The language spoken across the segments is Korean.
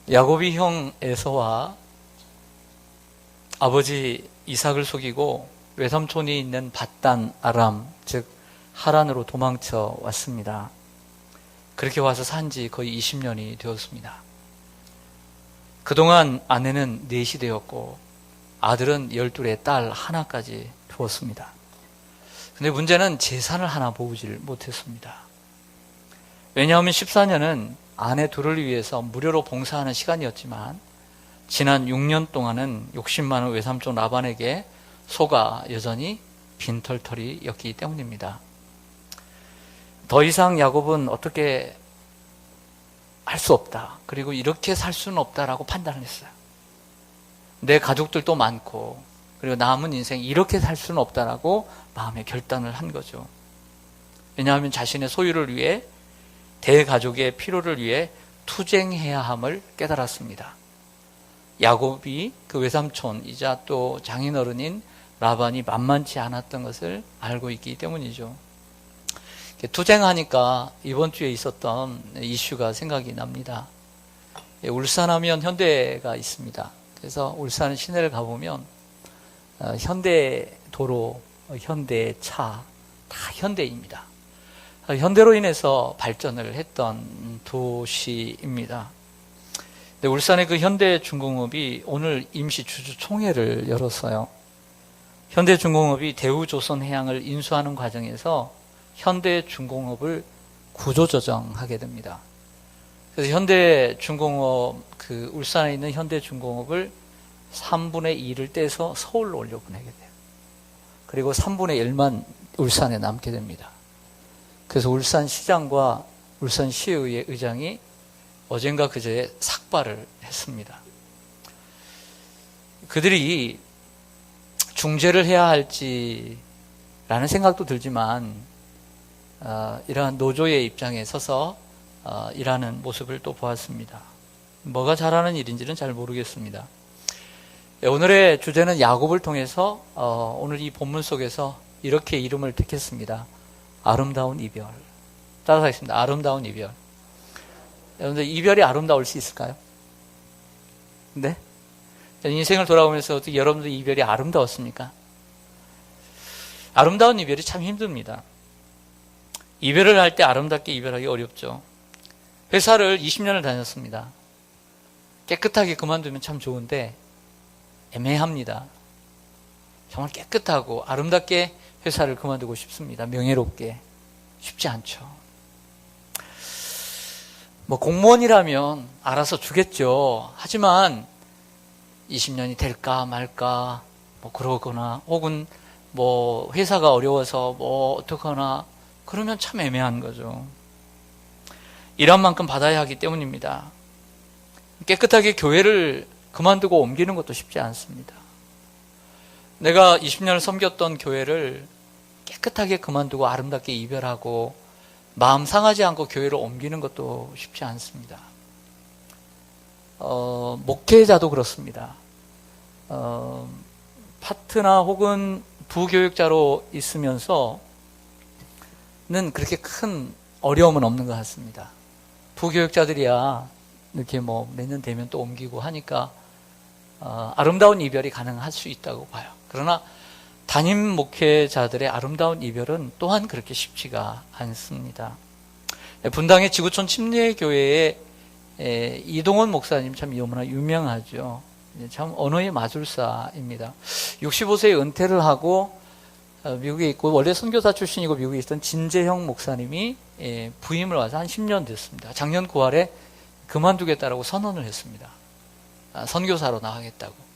야곱이 형 에서와 아버지 이삭을 속이고 외삼촌이 있는 밧단 아람, 즉 하란으로 도망쳐 왔습니다. 그렇게 와서 산 지 거의 20년이 되었습니다. 그동안 아내는 넷이 되었고 아들은 12에 딸 하나까지 두었습니다. 근데 문제는 재산을 하나 모으질 못했습니다. 왜냐하면 14년은 아내 둘을 위해서 무료로 봉사하는 시간이었지만 지난 6년 동안은 욕심 많은 외삼촌 라반에게 소가 여전히 빈털터리였기 때문입니다. 더 이상 야곱은 어떻게 할 수 없다. 그리고 이렇게 살 수는 없다라고 판단을 했어요. 내 가족들도 많고 그리고 남은 인생 이렇게 살 수는 없다라고 마음의 결단을 한 거죠. 왜냐하면 자신의 소유를 위해 대가족의 필요를 위해 투쟁해야 함을 깨달았습니다. 야곱이 그 외삼촌이자 또 장인어른인 라반이 만만치 않았던 것을 알고 있기 때문이죠. 투쟁하니까 이번 주에 있었던 이슈가 생각이 납니다. 울산하면 현대가 있습니다. 그래서 울산 시내를 가보면 현대도로, 현대차, 다 현대입니다. 현대로 인해서 발전을 했던 도시입니다. 근데 울산의 그 현대중공업이 오늘 임시 주주총회를 열었어요. 현대중공업이 대우조선해양을 인수하는 과정에서 현대중공업을 구조조정하게 됩니다. 그래서 현대중공업, 그 울산에 있는 현대중공업을 3분의 2를 떼서 서울로 올려보내게 돼요. 그리고 3분의 1만 울산에 남게 됩니다. 그래서 울산시장과 울산시의회 의장이 어젠가 그제에 삭발을 했습니다. 그들이 중재를 해야 할지라는 생각도 들지만 이러한 노조의 입장에 서서 일하는 모습을 또 보았습니다. 뭐가 잘하는 일인지는 잘 모르겠습니다. 오늘의 주제는 야곱을 통해서 오늘 이 본문 속에서 이렇게 이름을 택했습니다. 아름다운 이별. 따라하겠습니다. 아름다운 이별. 여러분들 이별이 아름다울 수 있을까요? 네? 인생을 돌아보면서 어떻게 여러분들 이별이 아름다웠습니까? 아름다운 이별이 참 힘듭니다. 이별을 할 때 아름답게 이별하기 어렵죠. 회사를 20년을 다녔습니다. 깨끗하게 그만두면 참 좋은데 애매합니다. 정말 깨끗하고 아름답게 회사를 그만두고 싶습니다. 명예롭게. 쉽지 않죠. 뭐 공무원이라면 알아서 주겠죠. 하지만 20년이 될까 말까 뭐 그러거나 혹은 뭐 회사가 어려워서 뭐 어떡하나 그러면 참 애매한 거죠. 일한 만큼 받아야 하기 때문입니다. 깨끗하게 교회를 그만두고 옮기는 것도 쉽지 않습니다. 내가 20년을 섬겼던 교회를 깨끗하게 그만두고 아름답게 이별하고 마음 상하지 않고 교회를 옮기는 것도 쉽지 않습니다. 목회자도 그렇습니다. 파트너 혹은 부교육자로 있으면서는 그렇게 큰 어려움은 없는 것 같습니다. 부교육자들이야 이렇게 뭐 몇 년 되면 또 옮기고 하니까 아름다운 이별이 가능할 수 있다고 봐요. 그러나 담임 목회자들의 아름다운 이별은 또한 그렇게 쉽지가 않습니다. 분당의 지구촌 침례교회의 이동원 목사님 참 너무나 유명하죠. 참 언어의 마술사입니다. 65세에 은퇴를 하고 미국에 있고 원래 선교사 출신이고 미국에 있던 진재형 목사님이 부임을 와서 한 10년 됐습니다. 작년 9월에 그만두겠다라고 선언을 했습니다. 선교사로 나가겠다고.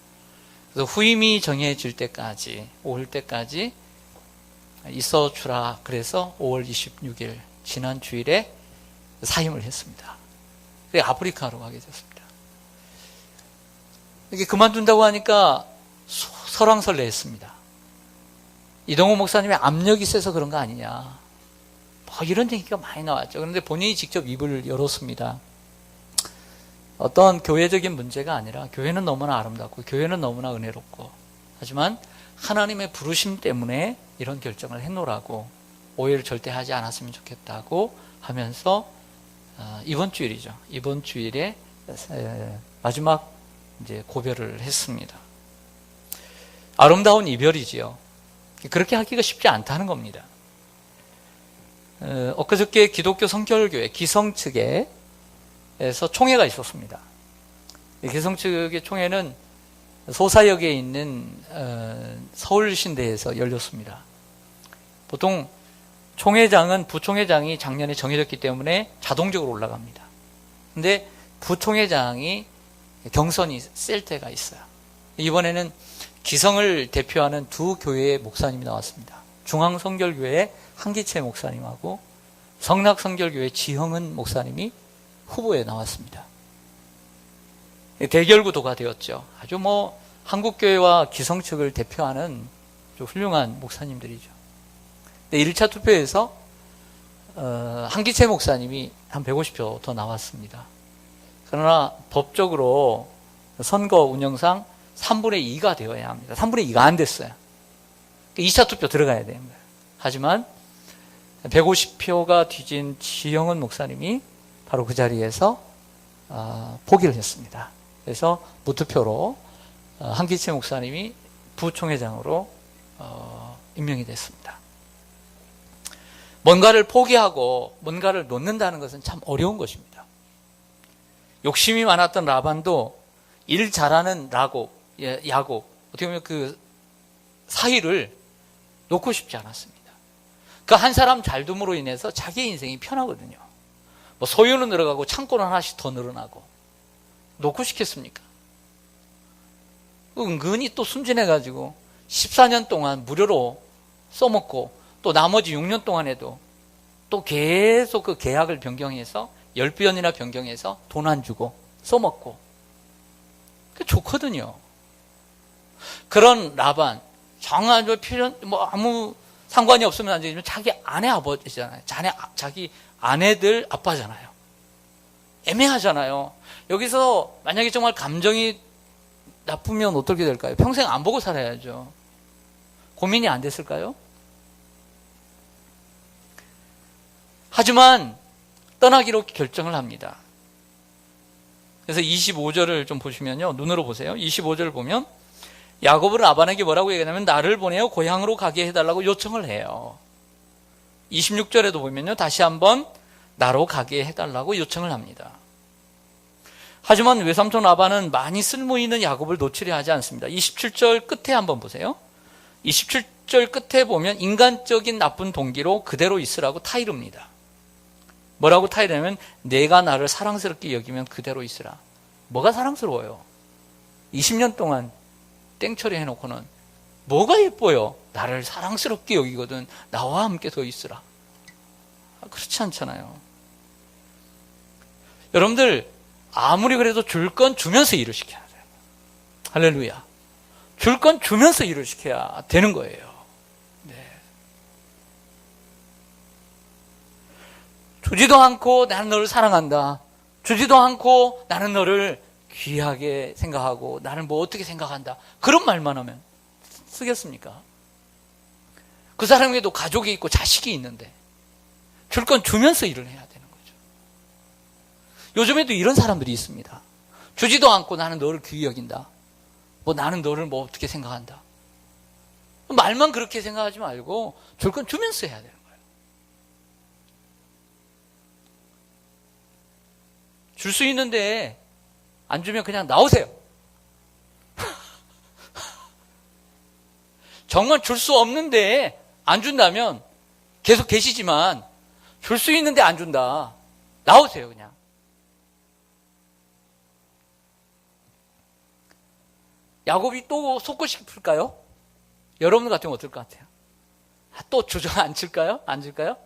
그래서 후임이 정해질 때까지, 올 때까지 있어주라. 그래서 5월 26일, 지난 주일에 사임을 했습니다. 그래서 아프리카로 가게 됐습니다. 이렇게 그만둔다고 하니까 설왕설래했습니다. 이동호 목사님의 압력이 세서 그런 거 아니냐. 뭐 이런 얘기가 많이 나왔죠. 그런데 본인이 직접 입을 열었습니다. 어떤 교회적인 문제가 아니라 교회는 너무나 아름답고 교회는 너무나 은혜롭고 하지만 하나님의 부르심 때문에 이런 결정을 해놓으라고 오해를 절대 하지 않았으면 좋겠다고 하면서 이번 주일이죠. 이번 주일에 마지막 이제 고별을 했습니다. 아름다운 이별이지요. 그렇게 하기가 쉽지 않다는 겁니다. 엊그저께 기독교 성결교회 기성 측에서 총회가 있었습니다. 기성 측의 총회는 소사역에 있는 서울신대에서 열렸습니다. 보통 총회장은 부총회장이 작년에 정해졌기 때문에 자동적으로 올라갑니다. 근데 부총회장이 경선이 셀 때가 있어요. 이번에는 기성을 대표하는 두 교회의 목사님이 나왔습니다. 중앙성결교회 한기채 목사님하고 성락성결교회 지형은 목사님이 후보에 나왔습니다. 대결구도가 되었죠. 아주 한국교회와 기성 측을 대표하는 좀 훌륭한 목사님들이죠. 근데 1차 투표에서 한기채 목사님이 한 150표 더 나왔습니다. 그러나 법적으로 선거 운영상 3분의 2가 되어야 합니다. 3분의 2가 안 됐어요. 2차 투표 들어가야 됩니다. 하지만 150표가 뒤진 지형은 목사님이 바로 그 자리에서 포기를 했습니다. 그래서 무투표로 한기채 목사님이 부총회장으로 임명이 됐습니다. 뭔가를 포기하고 뭔가를 놓는다는 것은 참 어려운 것입니다. 욕심이 많았던 라반도 일 잘하는 야곱, 어떻게 보면 그 사이를 놓고 싶지 않았습니다. 그 한 사람 잘 둠으로 인해서 자기의 인생이 편하거든요. 소유는 늘어가고 창고는 하나씩 더 늘어나고 놓고 싶겠습니까? 은근히 또 순진해가지고 14년 동안 무료로 써먹고 또 나머지 6년 동안에도 또 계속 그 계약을 변경해서 10번이나 변경해서 돈 안 주고 써먹고 그 좋거든요. 그런 라반 정말 필요 아무 상관이 없으면 안 되지만 자기 아내 아버지잖아요. 자기 아내들 아빠잖아요. 애매하잖아요. 여기서 만약에 정말 감정이 나쁘면 어떻게 될까요? 평생 안 보고 살아야죠. 고민이 안 됐을까요? 하지만 떠나기로 결정을 합니다. 그래서 25절을 좀 보시면요. 눈으로 보세요. 25절을 보면 야곱은 라반에게 뭐라고 얘기하냐면 나를 보내어 고향으로 가게 해달라고 요청을 해요. 26절에도 보면요. 다시 한번 나로 가게 해달라고 요청을 합니다. 하지만 외삼촌 라반은 많이 쓸모있는 야곱을 놓치려 하지 않습니다. 27절 끝에 한번 보세요. 27절 끝에 보면 인간적인 나쁜 동기로 그대로 있으라고 타이릅니다. 뭐라고 타이르냐면 내가 나를 사랑스럽게 여기면 그대로 있으라. 뭐가 사랑스러워요? 20년 동안 땡처리 해놓고는 뭐가 예뻐요? 나를 사랑스럽게 여기거든 나와 함께 더 있으라. 그렇지 않잖아요. 여러분들 아무리 그래도 줄 건 주면서 일을 시켜야 돼요. 할렐루야. 줄 건 주면서 일을 시켜야 되는 거예요. 네. 주지도 않고 나는 너를 사랑한다. 주지도 않고 나는 너를 귀하게 생각하고 나를 어떻게 생각한다. 그런 말만 하면 쓰겠습니까? 그 사람에게도 가족이 있고 자식이 있는데 줄 건 주면서 일을 해야 되는 거죠. 요즘에도 이런 사람들이 있습니다. 주지도 않고 나는 너를 귀히 여긴다. 나는 너를 어떻게 생각한다. 말만 그렇게 생각하지 말고 줄 건 주면서 해야 되는 거예요. 줄 수 있는데 안 주면 그냥 나오세요. 정말 줄 수 없는데 안 준다면 계속 계시지만 줄 수 있는데 안 준다. 나오세요, 그냥. 야곱이 또 속고 싶을까요? 여러분 같으면 어떨 것 같아요? 또 주저앉힐까요? 앉을까요?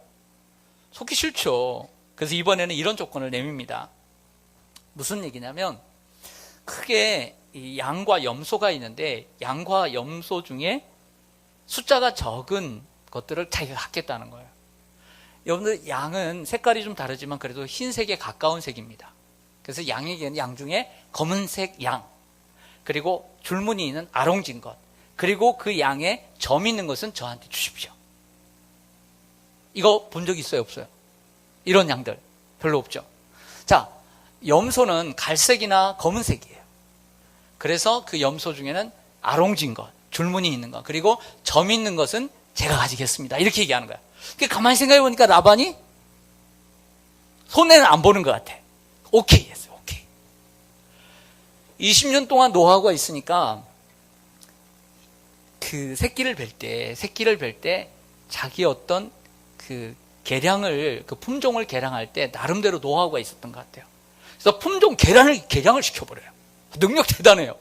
속기 싫죠. 그래서 이번에는 이런 조건을 내밉니다. 무슨 얘기냐면 크게 이 양과 염소가 있는데 양과 염소 중에 숫자가 적은 것들을 자기가 갖겠다는 거예요. 여러분들 양은 색깔이 좀 다르지만 그래도 흰색에 가까운 색입니다. 그래서 양에게는 양 중에 검은색 양, 그리고 줄무늬 있는 아롱진 것, 그리고 그 양에 점 있는 것은 저한테 주십시오. 이거 본 적 있어요, 없어요? 이런 양들 별로 없죠. 자, 염소는 갈색이나 검은색이에요. 그래서 그 염소 중에는 아롱진 것, 줄무늬 있는 것, 그리고 점 있는 것은 제가 가지겠습니다. 이렇게 얘기하는 거야. 가만히 생각해 보니까 라반이 손해는 안 보는 것 같아. 오케이 했어요. 오케이. 20년 동안 노하우가 있으니까 그 새끼를 뵐 때 자기 어떤 그 개량을, 그 품종을 개량할 때 나름대로 노하우가 있었던 것 같아요. 그래서 품종 개량을 시켜버려요. 능력 대단해요.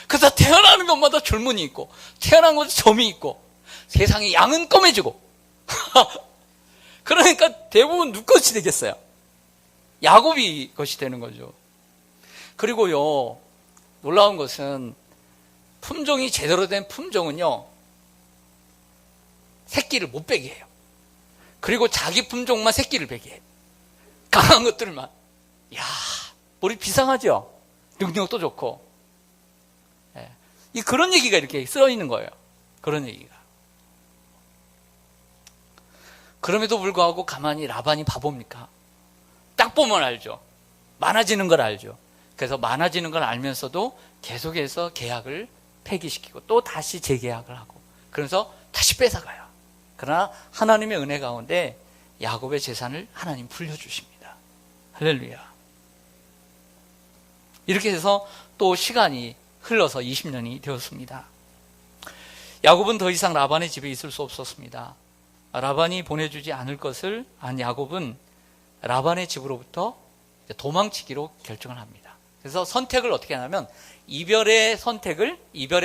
그래서 태어나는 것마다 줄무늬 있고, 태어난 것마다 점이 있고, 세상에 양은 검해지고. 그러니까 대부분 누구 것이 되겠어요? 야곱이 것이 되는 거죠. 그리고요, 놀라운 것은 품종이 제대로 된 품종은요, 새끼를 못 베게 해요. 그리고 자기 품종만 새끼를 베게 해요. 강한 것들만. 이야, 우리 비상하죠? 능력도 좋고. 예. 그런 얘기가 이렇게 쓰여 있는 거예요. 그런 얘기가. 그럼에도 불구하고 가만히 라반이 바보입니까? 딱 보면 알죠. 많아지는 걸 알죠. 그래서 많아지는 걸 알면서도 계속해서 계약을 폐기시키고 또 다시 재계약을 하고, 그래서 다시 뺏어가요. 그러나 하나님의 은혜 가운데 야곱의 재산을 하나님 불려주십니다. 할렐루야. 이렇게 해서 또 시간이 흘러서 20년이 되었습니다. 야곱은 더 이상 라반의 집에 있을 수 없었습니다. 라반이 보내주지 않을 것을 안 야곱은 라반의 집으로부터 도망치기로 결정을 합니다. 그래서 선택을 어떻게 하냐면, 이별의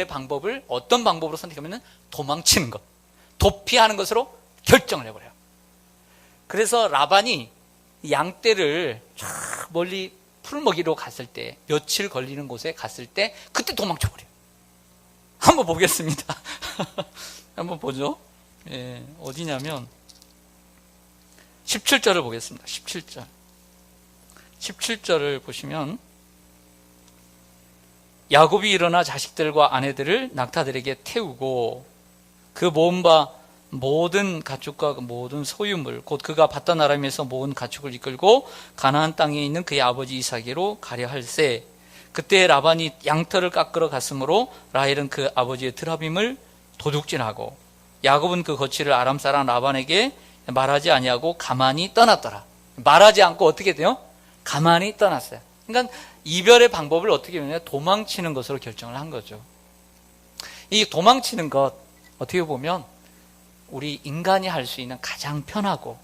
방법을 어떤 방법으로 선택하면 도망치는 것, 도피하는 것으로 결정을 해버려요. 그래서 라반이 양떼를 쫙 멀리 풀 먹이러 갔을 때, 며칠 걸리는 곳에 갔을 때 그때 도망쳐버려요. 한번 보겠습니다. 한번 보죠. 예, 어디냐면 17절을 보겠습니다. 17절을 보시면, 야곱이 일어나 자식들과 아내들을 낙타들에게 태우고 그 모은 바 모든 가축과 모든 소유물, 곧 그가 받던 나라에서 모은 가축을 이끌고 가나안 땅에 있는 그의 아버지 이삭에게로 가려 할세. 그때 라반이 양털을 깎으러 갔으므로 라헬은 그 아버지의 드라빔을 도둑질하고, 야곱은 그 거취를 아람 사람 라반에게 말하지 아니하고 가만히 떠났더라. 말하지 않고 어떻게 돼요? 가만히 떠났어요. 그러니까 이별의 방법을 어떻게 하냐, 도망치는 것으로 결정을 한 거죠. 이 도망치는 것, 어떻게 보면 우리 인간이 할 수 있는 가장 편하고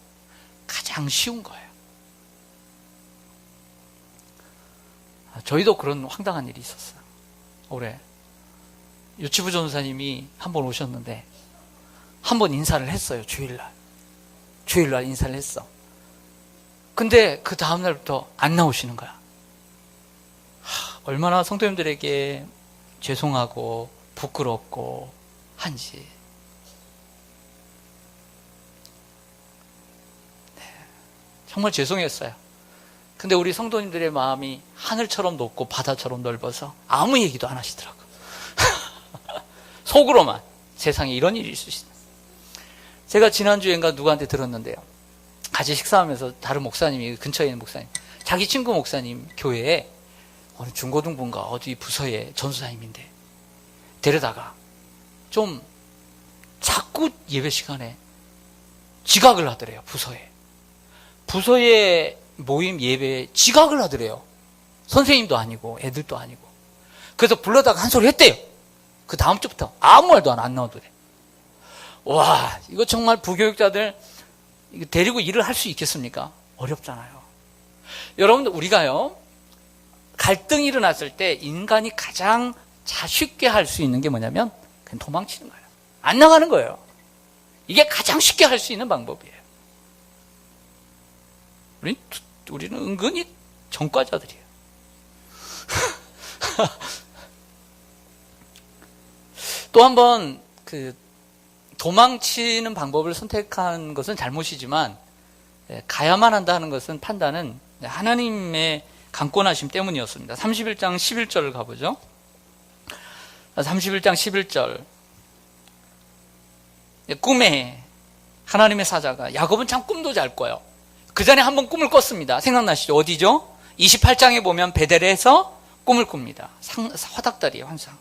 가장 쉬운 거예요. 저희도 그런 황당한 일이 있었어요. 올해 유치부 전사님이 한 번 오셨는데 한 번 인사를 했어요. 주일날 인사를 했어. 근데 그 다음날부터 안 나오시는 거야. 얼마나 성도님들에게 죄송하고 부끄럽고 한지. 네, 정말 죄송했어요. 근데 우리 성도님들의 마음이 하늘처럼 높고 바다처럼 넓어서 아무 얘기도 안 하시더라고요. 속으로만 세상에 이런 일이 있을 수 있어요. 제가 지난주엔가 누구한테 들었는데요. 같이 식사하면서 다른 목사님이, 근처에 있는 목사님, 자기 친구 목사님 교회에 어느 중고등부인가 어디 부서에 전수사님인데 데려다가 좀 자꾸 예배 시간에 지각을 하더래요. 부서에 모임 예배에 지각을 하더래요. 선생님도 아니고 애들도 아니고. 그래서 불러다가 한 소리 했대요. 그 다음 주부터 아무 말도 안 나오더래. 와, 이거 정말 부교육자들 이거 데리고 일을 할 수 있겠습니까? 어렵잖아요. 여러분들, 우리가요, 갈등이 일어났을 때 인간이 가장 쉽게 할 수 있는 게 뭐냐면 그냥 도망치는 거예요. 안 나가는 거예요. 이게 가장 쉽게 할 수 있는 방법이에요. 우리는 은근히 전과자들이에요. 또 한 번 도망치는 방법을 선택한 것은 잘못이지만 가야만 한다는 것은 판단은 하나님의 강권하심 때문이었습니다. 31장 11절을 가보죠. 31장 11절. 꿈에 하나님의 사자가, 야곱은 참 꿈도 잘 꿔요. 그 전에 한번 꿈을 꿨습니다. 생각나시죠? 어디죠? 28장에 보면 베델에서 꿈을 꿉니다. 화닥다리의 환상.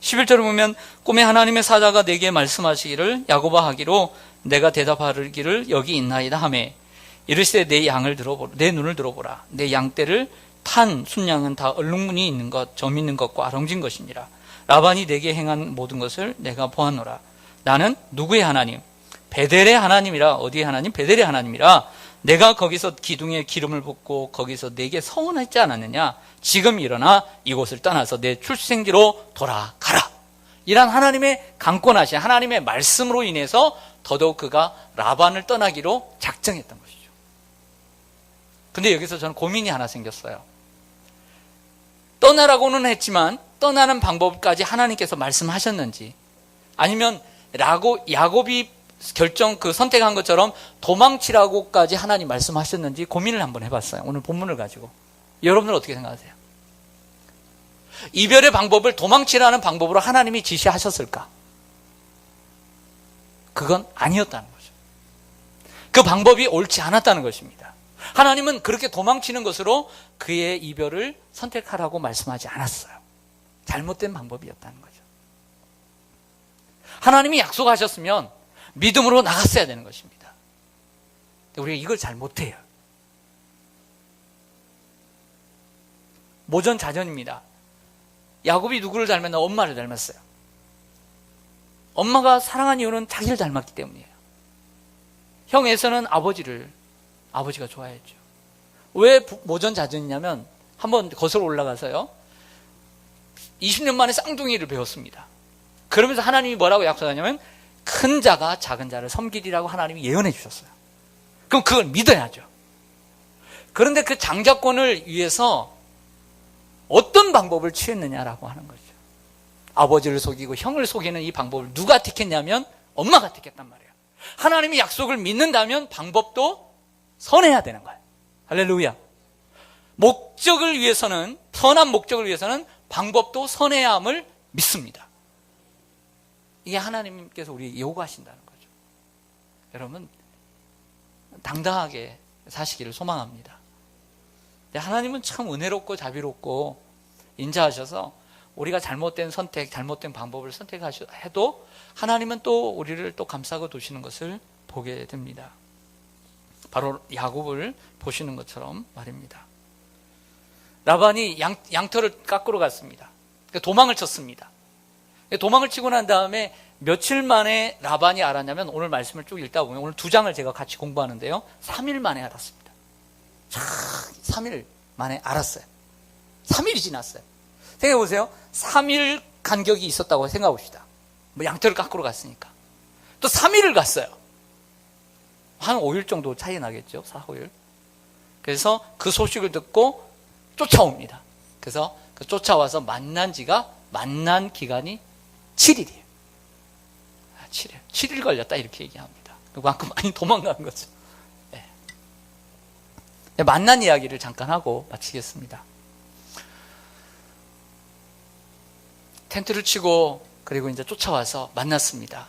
11절을 보면 꿈에 하나님의 사자가 내게 말씀하시기를 야곱아 하기로 내가 대답하기를 여기 있나이다 하며 이르시되 내 양을 들어보라. 내 눈을 들어보라. 내 양떼를 탄 순양은 다 얼룩무늬 있는 것, 점 있는 것과 아롱진 것이니라. 라반이 내게 행한 모든 것을 내가 보았노라. 나는 누구의 하나님? 베델의 하나님이라. 어디의 하나님? 베델의 하나님이라. 내가 거기서 기둥에 기름을 붓고 거기서 내게 서원하지 않았느냐? 지금 일어나 이곳을 떠나서 내 출생지로 돌아가라. 이란 하나님의 강권하신 하나님의 말씀으로 인해서 더더욱 그가 라반을 떠나기로 작정했던 것이죠. 근데 여기서 저는 고민이 하나 생겼어요. 떠나라고는 했지만 떠나는 방법까지 하나님께서 말씀하셨는지, 아니면 야곱이 선택한 것처럼 도망치라고까지 하나님 말씀하셨는지 고민을 한번 해봤어요. 오늘 본문을 가지고. 여러분들 어떻게 생각하세요? 이별의 방법을 도망치라는 방법으로 하나님이 지시하셨을까? 그건 아니었다는 거죠. 그 방법이 옳지 않았다는 것입니다. 하나님은 그렇게 도망치는 것으로 그의 이별을 선택하라고 말씀하지 않았어요. 잘못된 방법이었다는 거죠. 하나님이 약속하셨으면 믿음으로 나갔어야 되는 것입니다. 우리가 이걸 잘 못해요. 모전자전입니다. 야곱이 누구를 닮았나? 엄마를 닮았어요. 엄마가 사랑한 이유는 자기를 닮았기 때문이에요. 형 에서는 아버지가 좋아했죠. 왜 모전자전이냐면 한번 거슬러 올라가서요, 20년 만에 쌍둥이를 배웠습니다. 그러면서 하나님이 뭐라고 약속하냐면 큰 자가 작은 자를 섬기리라고 하나님이 예언해 주셨어요. 그럼 그걸 믿어야죠. 그런데 그 장자권을 위해서 어떤 방법을 취했느냐라고 하는 거죠. 아버지를 속이고 형을 속이는 이 방법을 누가 택했냐면 엄마가 택했단 말이에요. 하나님이 약속을 믿는다면 방법도 선해야 되는 거예요. 할렐루야. 목적을 위해서는, 선한 목적을 위해서는 방법도 선해야 함을 믿습니다. 이게 하나님께서 우리 요구하신다는 거죠. 여러분, 당당하게 사시기를 소망합니다. 하나님은 참 은혜롭고 자비롭고 인자하셔서 우리가 잘못된 선택, 잘못된 방법을 선택해도 하나님은 또 우리를 또 감싸고 두시는 것을 보게 됩니다. 바로 야곱을 보시는 것처럼 말입니다. 라반이 양털을 깎으러 갔습니다. 도망을 쳤습니다. 도망을 치고 난 다음에 며칠 만에 라반이 알았냐면, 오늘 말씀을 쭉 읽다 보면, 오늘 2장을 제가 같이 공부하는데요, 3일 만에 알았습니다. 3일 만에 알았어요. 3일이 지났어요. 생각해보세요. 3일 간격이 있었다고 생각해봅시다. 양털을 깎으러 갔으니까. 또 3일을 갔어요. 한 5일 정도 차이 나겠죠. 4, 5일. 그래서 그 소식을 듣고 쫓아옵니다. 그래서 그 쫓아와서 만난 기간이 7일이에요. 7일. 7일 걸렸다, 이렇게 얘기합니다. 그만큼 많이 도망간 거죠. 네. 만난 이야기를 잠깐 하고 마치겠습니다. 텐트를 치고 그리고 이제 쫓아와서 만났습니다.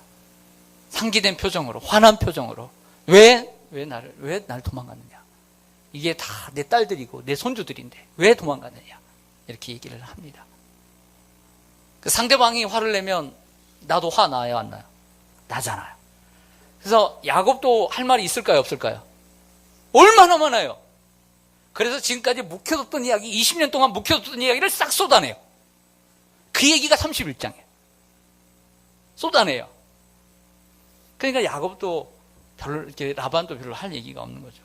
상기된 표정으로, 화난 표정으로. 왜 날 도망갔느냐? 이게 다 내 딸들이고 내 손주들인데 왜 도망갔느냐? 이렇게 얘기를 합니다. 그 상대방이 화를 내면 나도 화 나요, 안 나요? 나잖아요. 그래서 야곱도 할 말이 있을까요, 없을까요? 얼마나 많아요. 그래서 지금까지 묵혀뒀던 이야기, 20년 동안 묵혀뒀던 이야기를 싹 쏟아내요. 그 얘기가 31장이에요. 쏟아내요. 그러니까 야곱도 별로, 이렇게 라반도 별로 할 얘기가 없는 거죠.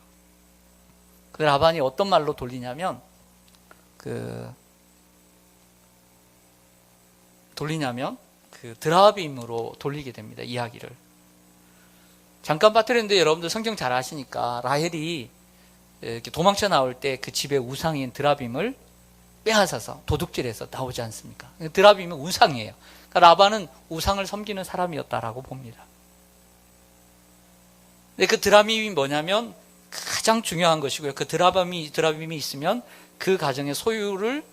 그 라반이 어떤 말로 돌리냐면, 드라빔으로 돌리게 됩니다, 이야기를. 잠깐 빠뜨렸는데 여러분들 성경 잘 아시니까, 라헬이 이렇게 도망쳐 나올 때 그 집의 우상인 드라빔을 빼앗아서 도둑질해서 나오지 않습니까? 드라빔은 우상이에요. 그러니까 라반은 우상을 섬기는 사람이었다라고 봅니다. 근데 그 드라빔이 뭐냐면 가장 중요한 것이고요. 그 드라빔이 있으면 그 가정의 소유를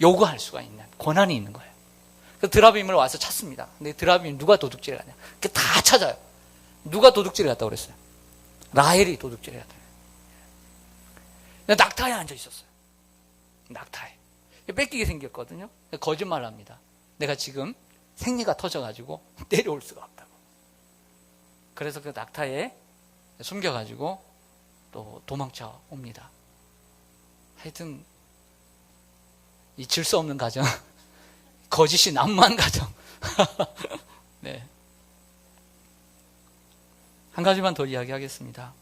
요구할 수가 있는 권한이 있는 거예요. 그 드라빔을 와서 찾습니다. 근데 드라빔이 누가 도둑질을 하냐? 그 다 찾아요. 누가 도둑질을 했다고 그랬어요? 라헬이 도둑질을 했다. 낙타에 앉아 있었어요. 낙타에. 뺏기게 생겼거든요. 거짓말을 합니다. 내가 지금 생리가 터져가지고 내려올 수가 없다고. 그래서 그 낙타에 숨겨가지고 또 도망쳐 옵니다. 하여튼 이 질서 없는 가정, 거짓이 난무한 가정. 네. 한 가지만 더 이야기하겠습니다.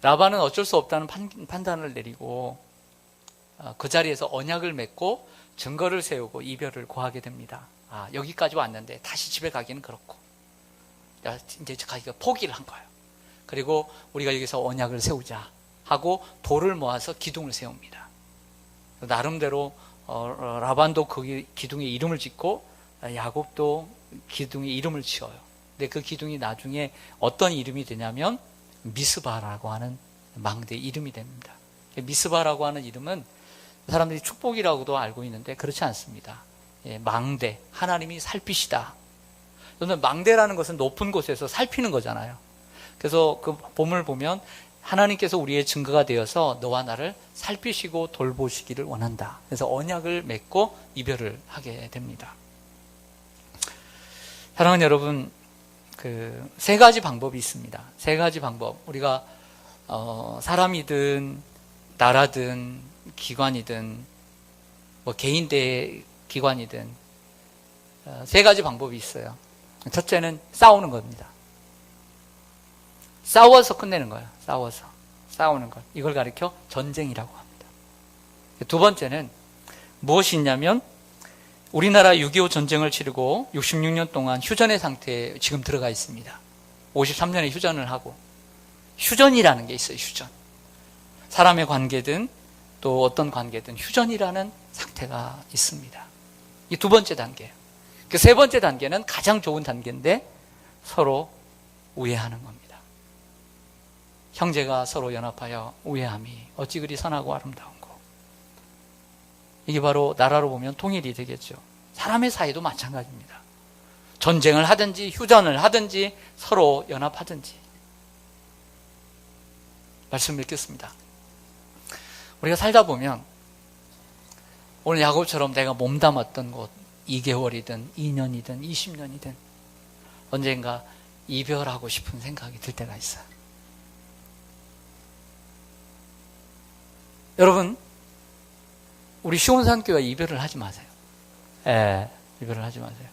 라반은 어쩔 수 없다는 판단을 내리고 그 자리에서 언약을 맺고 증거를 세우고 이별을 고하게 됩니다. 여기까지 왔는데 다시 집에 가기는 그렇고 이제 가기가 포기를 한 거예요. 그리고 우리가 여기서 언약을 세우자 하고 돌을 모아서 기둥을 세웁니다. 나름대로 라반도 그 기둥에 이름을 짓고 야곱도 기둥에 이름을 지어요. 근데 그 기둥이 나중에 어떤 이름이 되냐면 미스바라고 하는 망대의 이름이 됩니다. 미스바라고 하는 이름은 사람들이 축복이라고도 알고 있는데 그렇지 않습니다. 망대, 하나님이 살피시다. 그런데 망대라는 것은 높은 곳에서 살피는 거잖아요. 그래서 그 본문을 보면 하나님께서 우리의 증거가 되어서 너와 나를 살피시고 돌보시기를 원한다. 그래서 언약을 맺고 이별을 하게 됩니다. 사랑하는 여러분, 그 세 가지 방법이 있습니다. 세 가지 방법. 우리가 사람이든 나라든 기관이든 뭐 개인 대 기관이든 세 가지 방법이 있어요. 첫째는 싸우는 겁니다. 싸워서 끝내는 거예요. 싸우는 것. 이걸 가리켜 전쟁이라고 합니다. 두 번째는 무엇이 있냐면 우리나라 6.25 전쟁을 치르고 66년 동안 휴전의 상태에 지금 들어가 있습니다. 53년에 휴전을 하고 휴전이라는 게 있어요. 휴전. 사람의 관계든 또 어떤 관계든 휴전이라는 상태가 있습니다. 이 두 번째 단계예요. 그 세 번째 단계는 가장 좋은 단계인데 서로 우애하는 겁니다. 형제가 서로 연합하여 우애함이 어찌 그리 선하고 아름다운고. 이게 바로 나라로 보면 통일이 되겠죠. 사람의 사이도 마찬가지입니다. 전쟁을 하든지 휴전을 하든지 서로 연합하든지. 말씀 읽겠습니다. 우리가 살다 보면 오늘 야곱처럼 내가 몸담았던 곳 2개월이든 2년이든 20년이든 언젠가 이별하고 싶은 생각이 들 때가 있어요. 여러분, 우리 시온산교회 이별을 하지 마세요. 이별을 하지 마세요.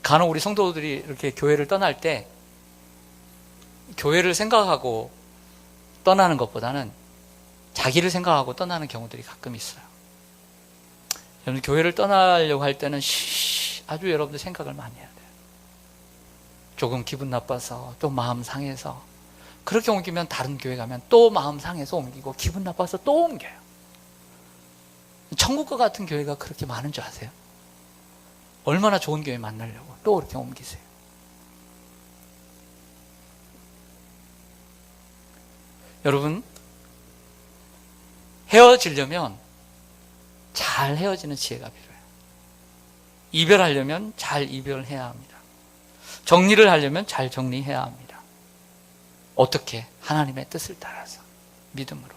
간혹 우리 성도들이 이렇게 교회를 떠날 때 교회를 생각하고 떠나는 것보다는 자기를 생각하고 떠나는 경우들이 가끔 있어요. 여러분, 교회를 떠나려고 할 때는 아주 여러분들 생각을 많이 해야 돼요. 조금 기분 나빠서 또 마음 상해서 그렇게 옮기면 다른 교회 가면 또 마음 상해서 옮기고 기분 나빠서 또 옮겨요. 천국과 같은 교회가 그렇게 많은 줄 아세요? 얼마나 좋은 교회 만나려고 또 그렇게 옮기세요. 여러분, 헤어지려면 잘 헤어지는 지혜가 필요해요. 이별하려면 잘 이별해야 합니다. 정리를 하려면 잘 정리해야 합니다. 어떻게? 하나님의 뜻을 따라서 믿음으로.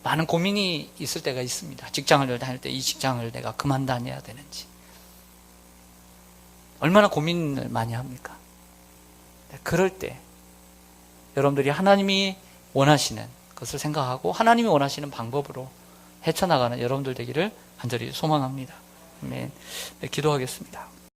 많은 고민이 있을 때가 있습니다. 직장을 다닐 때 이 직장을 내가 그만 다녀야 되는지 얼마나 고민을 많이 합니까? 그럴 때 여러분들이 하나님이 원하시는 것을 생각하고 하나님이 원하시는 방법으로 헤쳐나가는 여러분들 되기를 간절히 소망합니다. 아멘. 네, 기도하겠습니다.